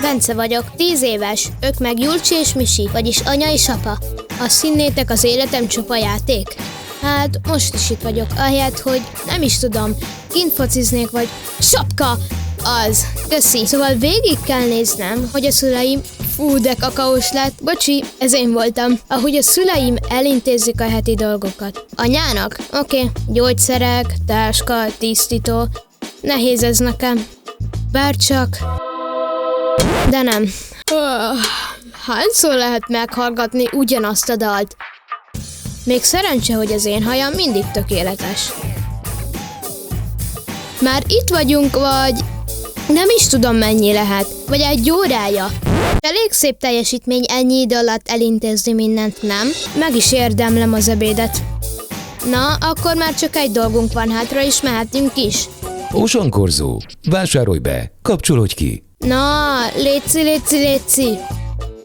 Bence vagyok, 10 éves, ők meg Julcsi és Misi, vagyis anya és apa. Azt hinnétek, az életem csupa játék? Hát most is itt vagyok, ahelyett, hogy nem is tudom, kint fociznék vagy... Sapka! Az, köszi. Szóval végig kell néznem, hogy a szüleim... Fú, de kakaós lett. Bocsi, ez én voltam. Ahogy a szüleim elintézik a heti dolgokat. Anyának? Oké. Gyógyszerek, táska, tisztító. Nehéz ez nekem. Bárcsak... De nem. Hányszor lehet meghallgatni ugyanazt a dalt? Még szerencse, hogy az én hajam mindig tökéletes. Már itt vagyunk, vagy... Nem is tudom, mennyi lehet. Vagy egy órája. Elég szép teljesítmény ennyi idő alatt elintézni mindent, nem? Meg is érdemlem az ebédet. Na, akkor már csak egy dolgunk van hátra, és mehetünk is. Osankorzó, vásárolj be, kapcsolódj ki. Na, léci.